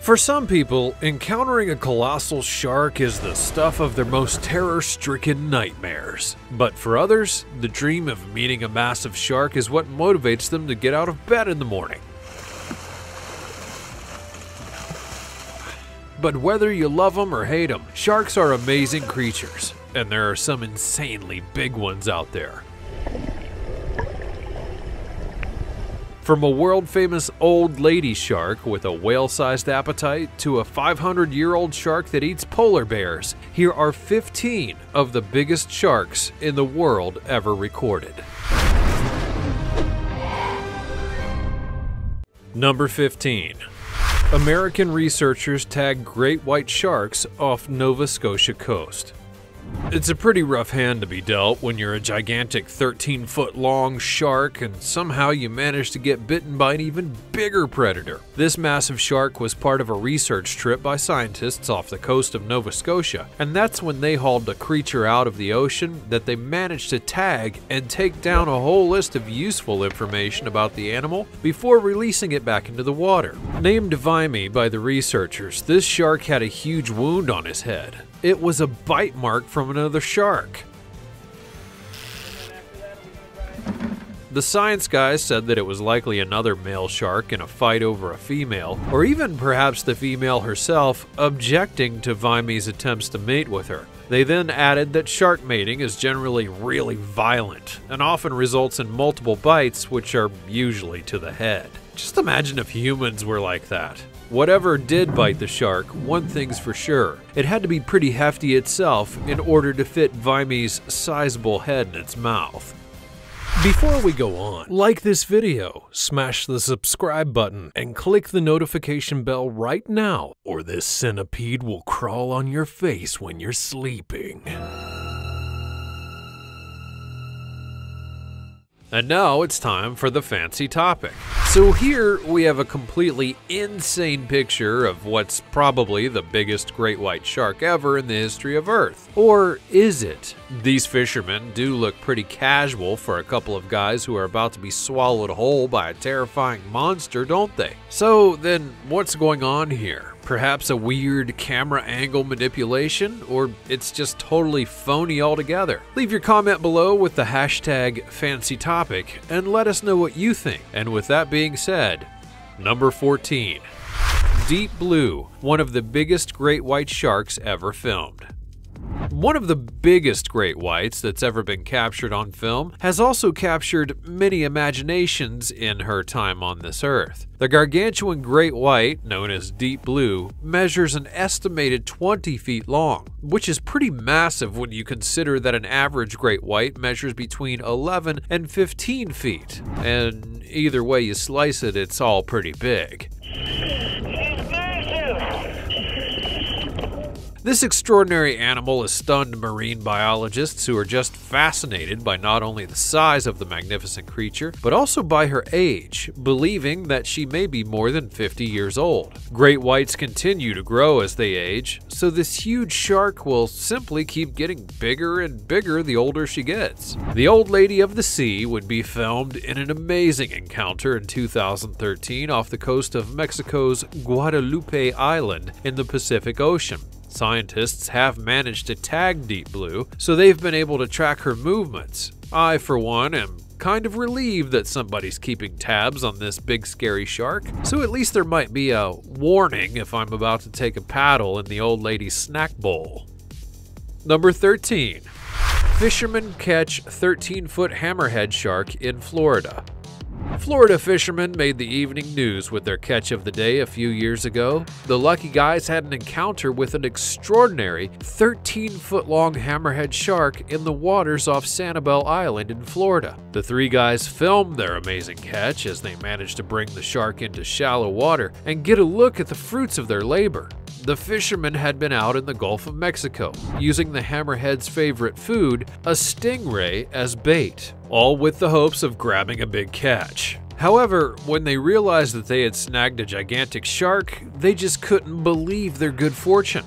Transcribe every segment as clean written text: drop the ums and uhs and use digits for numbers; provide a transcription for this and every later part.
For some people, encountering a colossal shark is the stuff of their most terror-stricken nightmares. But for others, the dream of meeting a massive shark is what motivates them to get out of bed in the morning. But whether you love them or hate them, sharks are amazing creatures, and there are some insanely big ones out there. From a world-famous old lady shark with a whale-sized appetite to a 500-year-old shark that eats polar bears, here are 15 of the biggest sharks in the world ever recorded. Number 15. American researchers tag great white sharks off Nova Scotia coast. It's a pretty rough hand to be dealt when you're a gigantic 13-foot-long shark and somehow you manage to get bitten by an even bigger predator. This massive shark was part of a research trip by scientists off the coast of Nova Scotia, and that's when they hauled a creature out of the ocean that they managed to tag and take down a whole list of useful information about the animal before releasing it back into the water. Named Vimy by the researchers, this shark had a huge wound on his head. It was a bite mark from another shark. The science guys said that it was likely another male shark in a fight over a female, or even perhaps the female herself objecting to Vimy's attempts to mate with her. They then added that shark mating is generally really violent and often results in multiple bites, which are usually to the head. Just imagine if humans were like that. Whatever did bite the shark, one thing's for sure. It had to be pretty hefty itself in order to fit Vimy's sizable head in its mouth. Before we go on, like this video, smash the subscribe button, and click the notification bell right now, or this centipede will crawl on your face when you're sleeping. And now it's time for the fancy topic. So here we have a completely insane picture of what's probably the biggest great white shark ever in the history of Earth. Or is it? These fishermen do look pretty casual for a couple of guys who are about to be swallowed whole by a terrifying monster, don't they? So then what's going on here? Perhaps a weird camera angle manipulation, or it's just totally phony altogether? Leave your comment below with the hashtag #FancyTopic and let us know what you think. And with that being said, number 14. Deep Blue, one of the biggest great white sharks ever filmed. One of the biggest great whites that's ever been captured on film has also captured many imaginations in her time on this earth. The gargantuan great white, known as Deep Blue, measures an estimated 20 feet long, which is pretty massive when you consider that an average great white measures between 11 and 15 feet. And either way you slice it, it's all pretty big. This extraordinary animal has stunned marine biologists who are just fascinated by not only the size of the magnificent creature, but also by her age, believing that she may be more than 50 years old. Great whites continue to grow as they age, so this huge shark will simply keep getting bigger and bigger the older she gets. The Old Lady of the Sea would be filmed in an amazing encounter in 2013 off the coast of Mexico's Guadalupe Island in the Pacific Ocean. Scientists have managed to tag Deep Blue, so they've been able to track her movements. I, for one, am kind of relieved that somebody's keeping tabs on this big scary shark, so at least there might be a warning if I'm about to take a paddle in the old lady's snack bowl. Number 13. Fishermen catch 13-foot hammerhead shark in Florida. Florida fishermen made the evening news with their catch of the day a few years ago. The lucky guys had an encounter with an extraordinary 13-foot-long hammerhead shark in the waters off Sanibel Island in Florida. The three guys filmed their amazing catch as they managed to bring the shark into shallow water and get a look at the fruits of their labor. The fishermen had been out in the Gulf of Mexico, using the hammerhead's favorite food, a stingray, as bait, all with the hopes of grabbing a big catch. However, when they realized that they had snagged a gigantic shark, they just couldn't believe their good fortune.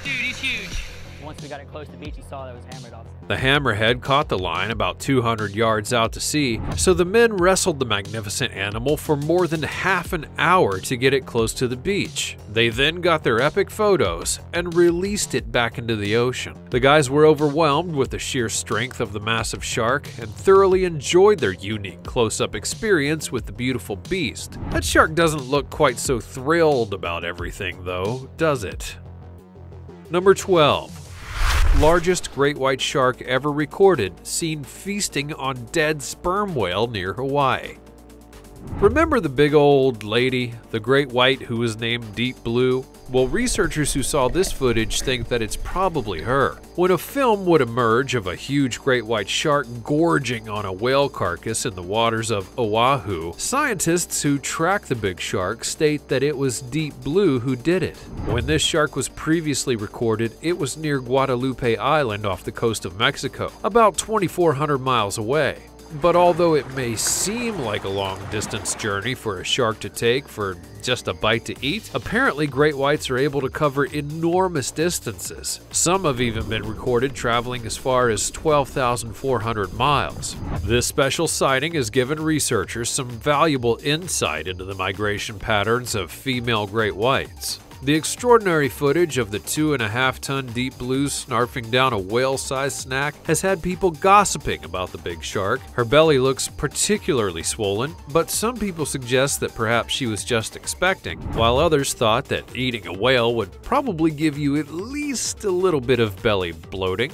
Dude, he's huge. once we got it close to the beach, he saw that it was hammered off. The hammerhead caught the line about 200 yards out to sea, so the men wrestled the magnificent animal for more than half an hour to get it close to the beach. They then got their epic photos and released it back into the ocean. The guys were overwhelmed with the sheer strength of the massive shark and thoroughly enjoyed their unique close-up experience with the beautiful beast. That shark doesn't look quite so thrilled about everything though, does it? Number 12. Largest great white shark ever recorded, seen feasting on dead sperm whale near Hawaii. Remember the big old lady, the great white who was named Deep Blue? Well, researchers who saw this footage think that it's probably her. When a film would emerge of a huge great white shark gorging on a whale carcass in the waters of Oahu, scientists who track the big shark state that it was Deep Blue who did it. When this shark was previously recorded, it was near Guadalupe Island off the coast of Mexico, about 2,400 miles away. But although it may seem like a long-distance journey for a shark to take for just a bite to eat, apparently great whites are able to cover enormous distances. Some have even been recorded traveling as far as 12,400 miles. This special sighting has given researchers some valuable insight into the migration patterns of female great whites. The extraordinary footage of the 2.5-ton Deep Blue snarfing down a whale-sized snack has had people gossiping about the big shark. Her belly looks particularly swollen, but some people suggest that perhaps she was just expecting, while others thought that eating a whale would probably give you at least a little bit of belly bloating.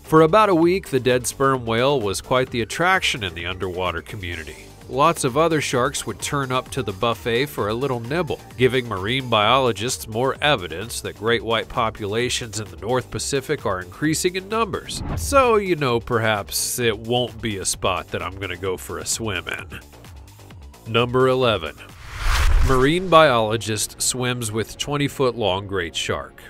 For about a week, the dead sperm whale was quite the attraction in the underwater community. Lots of other sharks would turn up to the buffet for a little nibble, giving marine biologists more evidence that great white populations in the North Pacific are increasing in numbers. So, you know, perhaps it won't be a spot that I'm gonna go for a swim in. Number 11. Marine biologist swims with 20-foot-long great shark.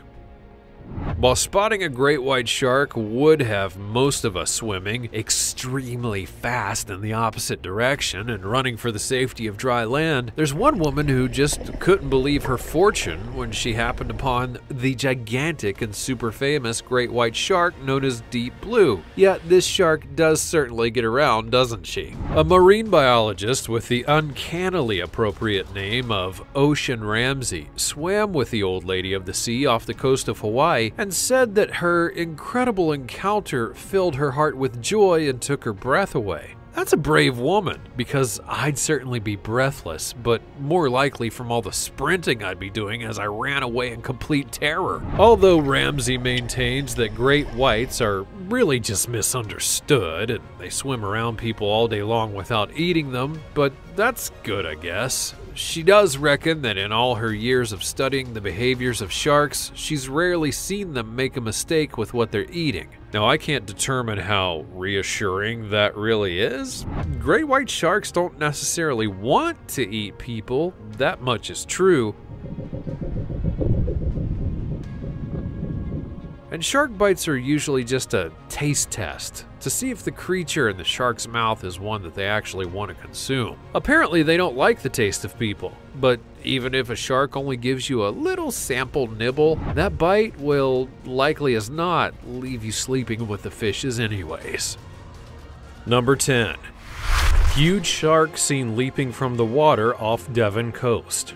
While spotting a great white shark would have most of us swimming extremely fast in the opposite direction and running for the safety of dry land, there's one woman who just couldn't believe her fortune when she happened upon the gigantic and super famous great white shark known as Deep Blue. Yet this shark does certainly get around, doesn't she? A marine biologist with the uncannily appropriate name of Ocean Ramsey swam with the old lady of the sea off the coast of Hawaii and said that her incredible encounter filled her heart with joy and took her breath away. That's a brave woman, because I'd certainly be breathless, but more likely from all the sprinting I'd be doing as I ran away in complete terror. Although Ramsey maintains that great whites are really just misunderstood and they swim around people all day long without eating them, but that's good, I guess. She does reckon that in all her years of studying the behaviors of sharks, she's rarely seen them make a mistake with what they're eating. Now, I can't determine how reassuring that really is. Great white sharks don't necessarily want to eat people, that much is true. And shark bites are usually just a taste test to see if the creature in the shark's mouth is one that they actually want to consume. Apparently they don't like the taste of people, but even if a shark only gives you a little sample nibble, that bite will likely as not leave you sleeping with the fishes anyways. Number 10. Huge shark seen leaping from the water off Devon coast.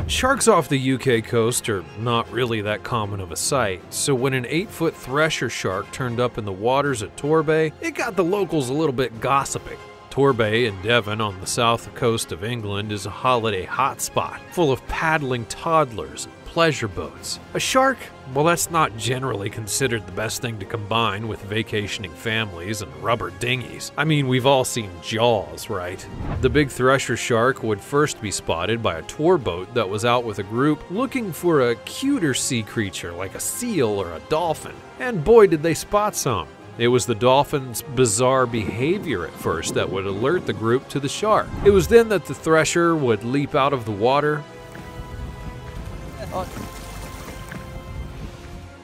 Sharks off the UK coast are not really that common of a sight, so when an 8-foot thresher shark turned up in the waters at Torbay, it got the locals a little bit gossiping. Torbay in Devon on the south coast of England is a holiday hotspot, full of paddling toddlers and pleasure boats. A shark? Well, that's not generally considered the best thing to combine with vacationing families and rubber dinghies. I mean, we've all seen Jaws, right? The big thresher shark would first be spotted by a tour boat that was out with a group looking for a cuter sea creature like a seal or a dolphin. And boy, did they spot some. It was the dolphin's bizarre behavior at first that would alert the group to the shark. It was then that the thresher would leap out of the water,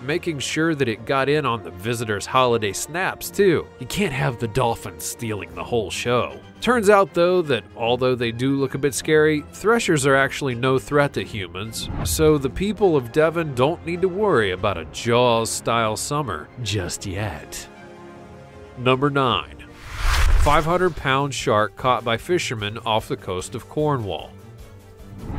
making sure that it got in on the visitors' holiday snaps too. You can't have the dolphin stealing the whole show. Turns out though that although they do look a bit scary, threshers are actually no threat to humans, so the people of Devon don't need to worry about a Jaws-style summer just yet. Number 9. 500-pound shark caught by fishermen off the coast of Cornwall.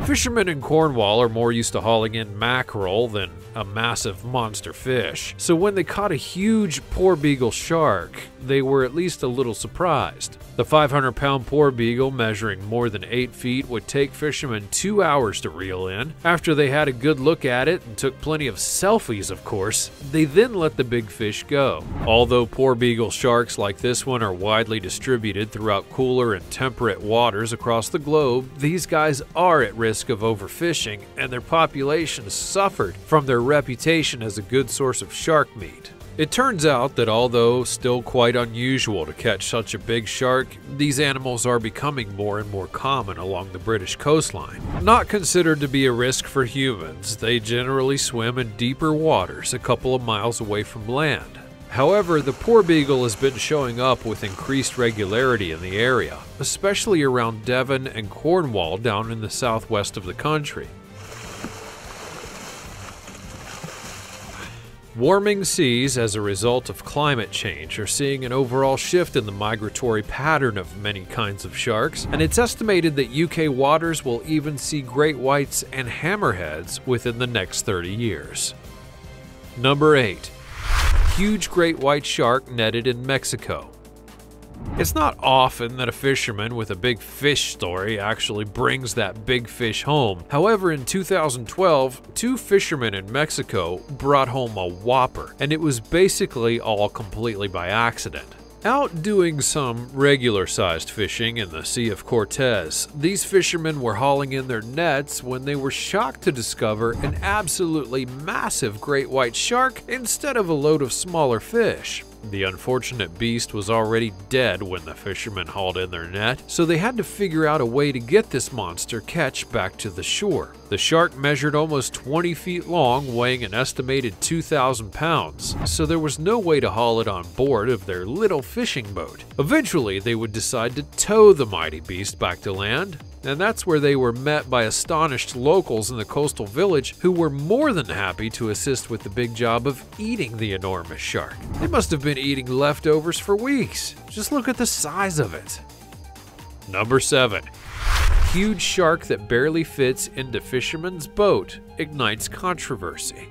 Fishermen in Cornwall are more used to hauling in mackerel than a massive monster fish, so when they caught a huge porbeagle shark, they were at least a little surprised. The 500-pound porbeagle, measuring more than 8 feet, would take fishermen 2 hours to reel in. After they had a good look at it and took plenty of selfies, of course, they then let the big fish go. Although porbeagle sharks like this one are widely distributed throughout cooler and temperate waters across the globe, these guys are at risk of overfishing, and their population suffered from their reputation as a good source of shark meat. It turns out that although still quite unusual to catch such a big shark, these animals are becoming more and more common along the British coastline. Not considered to be a risk for humans, they generally swim in deeper waters a couple of miles away from land. However, the porbeagle has been showing up with increased regularity in the area, especially around Devon and Cornwall down in the southwest of the country. Warming seas as a result of climate change are seeing an overall shift in the migratory pattern of many kinds of sharks, and it's estimated that UK waters will even see great whites and hammerheads within the next 30 years. Number 8. Huge great white shark netted in Mexico. It's not often that a fisherman with a big fish story actually brings that big fish home. However, in 2012, 2 fishermen in Mexico brought home a whopper, and it was basically all completely by accident. Out doing some regular-sized fishing in the Sea of Cortez, these fishermen were hauling in their nets when they were shocked to discover an absolutely massive great white shark instead of a load of smaller fish. The unfortunate beast was already dead when the fishermen hauled in their net, so they had to figure out a way to get this monster catch back to the shore. The shark measured almost 20 feet long, weighing an estimated 2,000 pounds, so there was no way to haul it on board of their little fishing boat. Eventually, they would decide to tow the mighty beast back to land, and that's where they were met by astonished locals in the coastal village who were more than happy to assist with the big job of eating the enormous shark. They must have been eating leftovers for weeks. Just look at the size of it. Number 7. Huge shark that barely fits into fisherman's boat ignites controversy.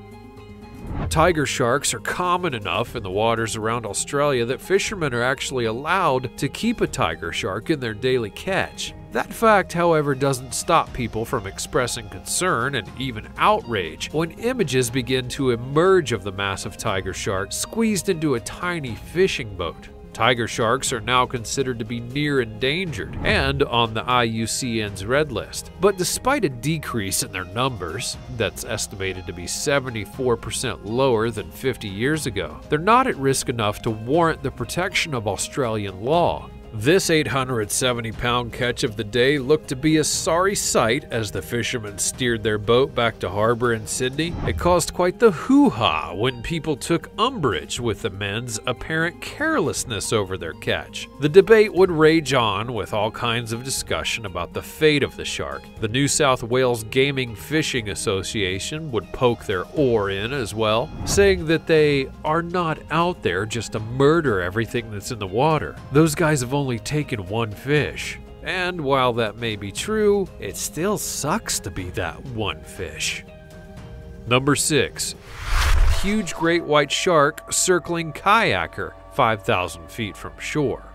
Tiger sharks are common enough in the waters around Australia that fishermen are actually allowed to keep a tiger shark in their daily catch. That fact, however, doesn't stop people from expressing concern and even outrage when images begin to emerge of the massive tiger shark squeezed into a tiny fishing boat. Tiger sharks are now considered to be near endangered and on the IUCN's Red List. But despite a decrease in their numbers, that's estimated to be 74% lower than 50 years ago, they're not at risk enough to warrant the protection of Australian law. This 870-pound catch of the day looked to be a sorry sight as the fishermen steered their boat back to harbor in Sydney. It caused quite the hoo-ha when people took umbrage with the men's apparent carelessness over their catch. The debate would rage on with all kinds of discussion about the fate of the shark. The New South Wales Gaming Fishing Association would poke their oar in as well, saying that they are not out there just to murder everything that's in the water. Those guys have only taken one fish. And while that may be true, it still sucks to be that one fish. Number 6. Huge great white shark circling kayaker 5,000 feet from shore.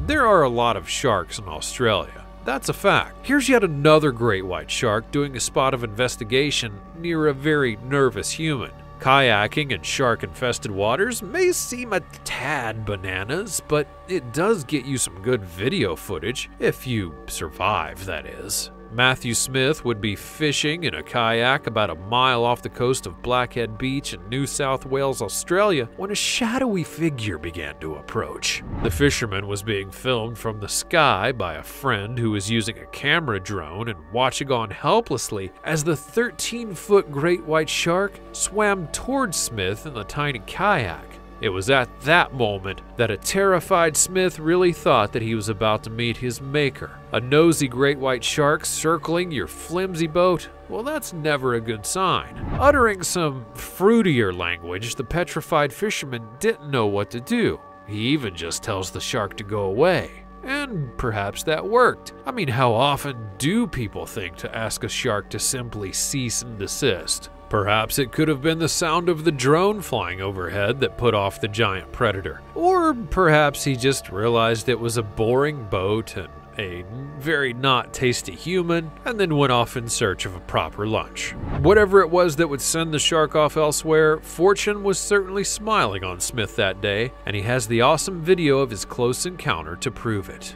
There are a lot of sharks in Australia. That's a fact. Here's yet another great white shark doing a spot of investigation near a very nervous human. Kayaking in shark-infested waters may seem a tad bananas, but it does get you some good video footage, if you survive, that is. Matthew Smith would be fishing in a kayak about a mile off the coast of Blackhead Beach in New South Wales, Australia, when a shadowy figure began to approach. The fisherman was being filmed from the sky by a friend who was using a camera drone and watching on helplessly as the 13-foot great white shark swam towards Smith in the tiny kayak. It was at that moment that a terrified Smith really thought that he was about to meet his maker. A nosy great white shark circling your flimsy boat? Well, that's never a good sign. Uttering some fruitier language, the petrified fisherman didn't know what to do. He even just tells the shark to go away. And perhaps that worked. I mean, how often do people think to ask a shark to simply cease and desist? Perhaps it could have been the sound of the drone flying overhead that put off the giant predator. Or perhaps he just realized it was a boring boat and a very not tasty human, and then went off in search of a proper lunch. Whatever it was that would send the shark off elsewhere, fortune was certainly smiling on Smith that day, and he has the awesome video of his close encounter to prove it.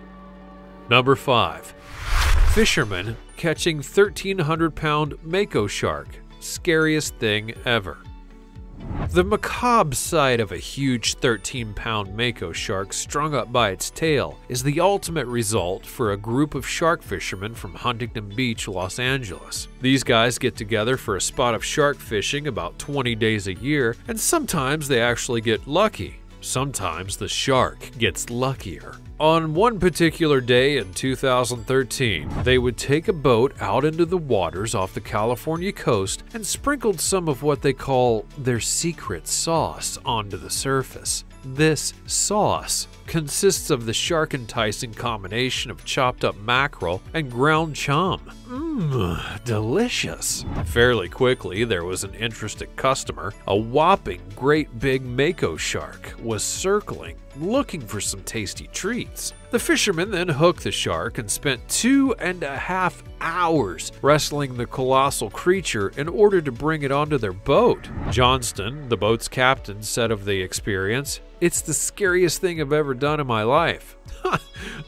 Number 5. Fisherman catching 1,300-pound mako shark. Scariest thing ever. The macabre sight of a huge 13-pound mako shark strung up by its tail is the ultimate result for a group of shark fishermen from Huntington Beach, Los Angeles. These guys get together for a spot of shark fishing about 20 days a year, and sometimes they actually get lucky. Sometimes the shark gets luckier. On one particular day in 2013, they would take a boat out into the waters off the California coast and sprinkled some of what they call their secret sauce onto the surface. This sauce consists of the shark-enticing combination of chopped up mackerel and ground chum. Delicious. Fairly quickly, there was an interested customer. A whopping great big mako shark was circling, looking for some tasty treats. The fishermen then hooked the shark and spent 2.5 hours wrestling the colossal creature in order to bring it onto their boat. Johnston, the boat's captain, said of the experience, "It's the scariest thing I've ever done in my life."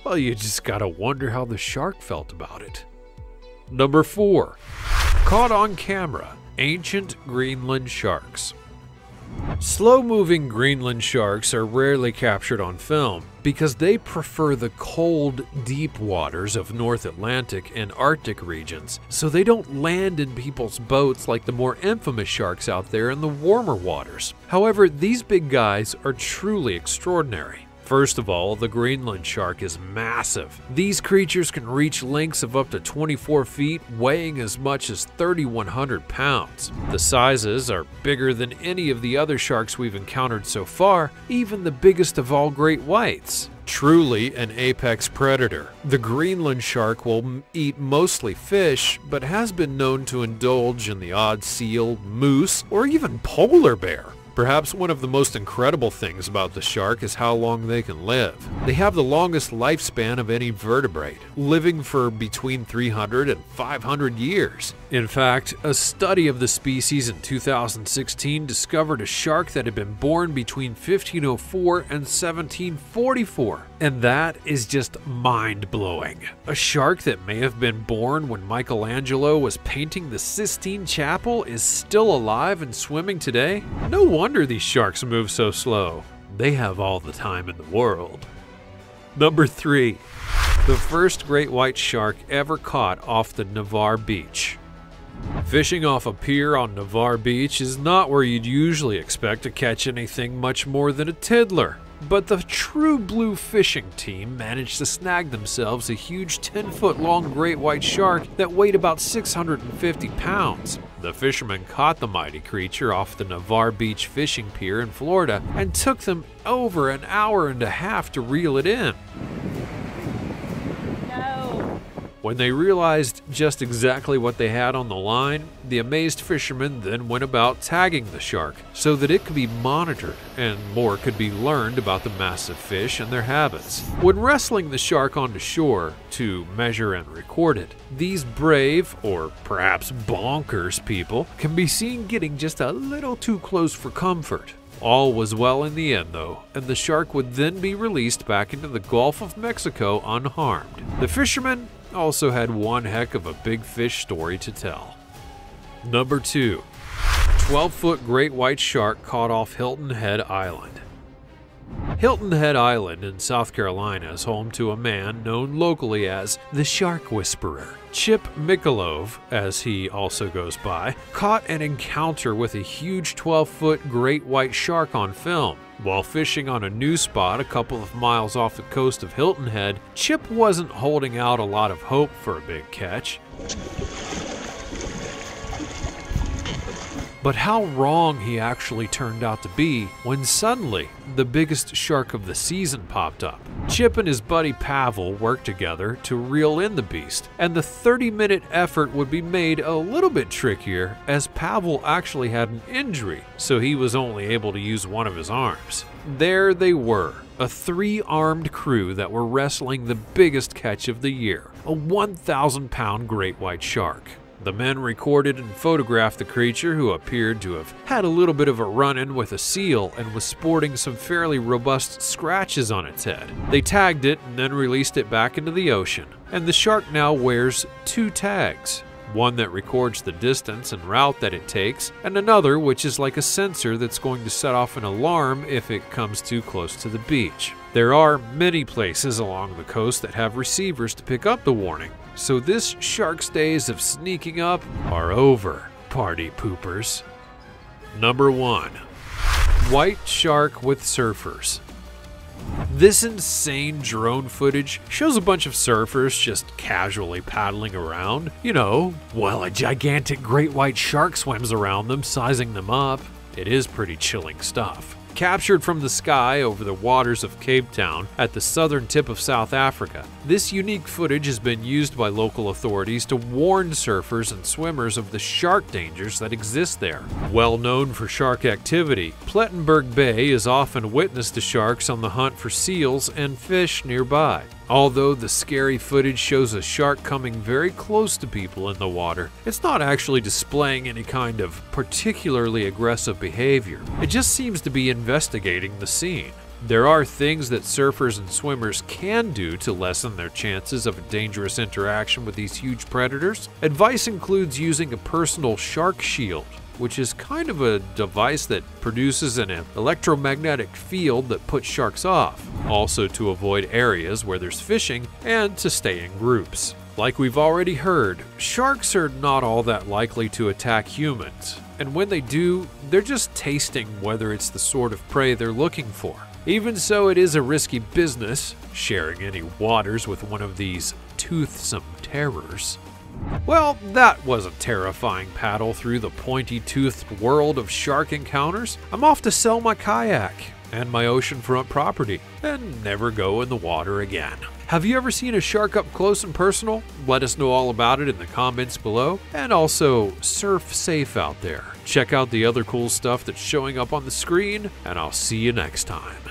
Well, you just gotta wonder how the shark felt about it. Number 4. Caught on camera, ancient Greenland sharks. Slow-moving Greenland sharks are rarely captured on film because they prefer the cold, deep waters of North Atlantic and Arctic regions, so they don't land in people's boats like the more infamous sharks out there in the warmer waters. However, these big guys are truly extraordinary. First of all, the Greenland shark is massive. These creatures can reach lengths of up to 24 feet, weighing as much as 3,100 pounds. The sizes are bigger than any of the other sharks we've encountered so far, even the biggest of all great whites. Truly an apex predator. The Greenland shark will eat mostly fish, but has been known to indulge in the odd seal, moose, or even polar bear. Perhaps one of the most incredible things about the shark is how long they can live. They have the longest lifespan of any vertebrate, living for between 300 and 500 years. In fact, a study of the species in 2016 discovered a shark that had been born between 1504 and 1744. And that is just mind-blowing. A shark that may have been born when Michelangelo was painting the Sistine Chapel is still alive and swimming today? No wonder these sharks move so slow. They have all the time in the world. Number 3. The first great white shark ever caught off the Navarre Beach. Fishing off a pier on Navarre Beach is not where you'd usually expect to catch anything much more than a tiddler. But the True Blue fishing team managed to snag themselves a huge 10-foot-long great white shark that weighed about 650 pounds. The fishermen caught the mighty creature off the Navarre Beach fishing pier in Florida and took them over an hour and a half to reel it in. When they realized just exactly what they had on the line, the amazed fishermen then went about tagging the shark so that it could be monitored and more could be learned about the massive fish and their habits. When wrestling the shark onto shore to measure and record it, these brave, or perhaps bonkers people can be seen getting just a little too close for comfort. All was well in the end though, and the shark would then be released back into the Gulf of Mexico unharmed. The fishermen also had one heck of a big fish story to tell. Number 2. 12-foot great white shark caught off Hilton Head Island. Hilton Head Island in South Carolina is home to a man known locally as the Shark Whisperer. Chip Mikulov, as he also goes by, caught an encounter with a huge 12-foot great white shark on film. While fishing on a new spot a couple of miles off the coast of Hilton Head, Chip wasn't holding out a lot of hope for a big catch. But how wrong he actually turned out to be when suddenly the biggest shark of the season popped up. Chip and his buddy Pavel worked together to reel in the beast, and the 30-minute effort would be made a little bit trickier as Pavel actually had an injury, so he was only able to use one of his arms. There they were, a 3-armed crew that were wrestling the biggest catch of the year, a 1,000-pound great white shark. The men recorded and photographed the creature, who appeared to have had a little bit of a run-in with a seal and was sporting some fairly robust scratches on its head. They tagged it and then released it back into the ocean, and the shark now wears 2 tags. One that records the distance and route that it takes, and another which is like a sensor that's going to set off an alarm if it comes too close to the beach. There are many places along the coast that have receivers to pick up the warning, so this shark's days of sneaking up are over, party poopers. Number 1. White shark with surfers. This insane drone footage shows a bunch of surfers just casually paddling around, while a gigantic great white shark swims around them, sizing them up. It is pretty chilling stuff. Captured from the sky over the waters of Cape Town at the southern tip of South Africa, this unique footage has been used by local authorities to warn surfers and swimmers of the shark dangers that exist there. Well known for shark activity, Plettenberg Bay is often witness to sharks on the hunt for seals and fish nearby. Although the scary footage shows a shark coming very close to people in the water, it's not actually displaying any kind of particularly aggressive behavior. It just seems to be investigating the scene. There are things that surfers and swimmers can do to lessen their chances of a dangerous interaction with these huge predators. Advice includes using a personal shark shield, which is kind of a device that produces an electromagnetic field that puts sharks off. Also to avoid areas where there's fishing and to stay in groups. Like we've already heard, sharks are not all that likely to attack humans, and when they do, they're just tasting whether it's the sort of prey they're looking for. Even so, it is a risky business, sharing any waters with one of these toothsome terrors. Well, that was a terrifying paddle through the pointy-toothed world of shark encounters. I'm off to sell my kayak and my oceanfront property and never go in the water again. Have you ever seen a shark up close and personal? Let us know all about it in the comments below. And also, surf safe out there. Check out the other cool stuff that's showing up on the screen, and I'll see you next time.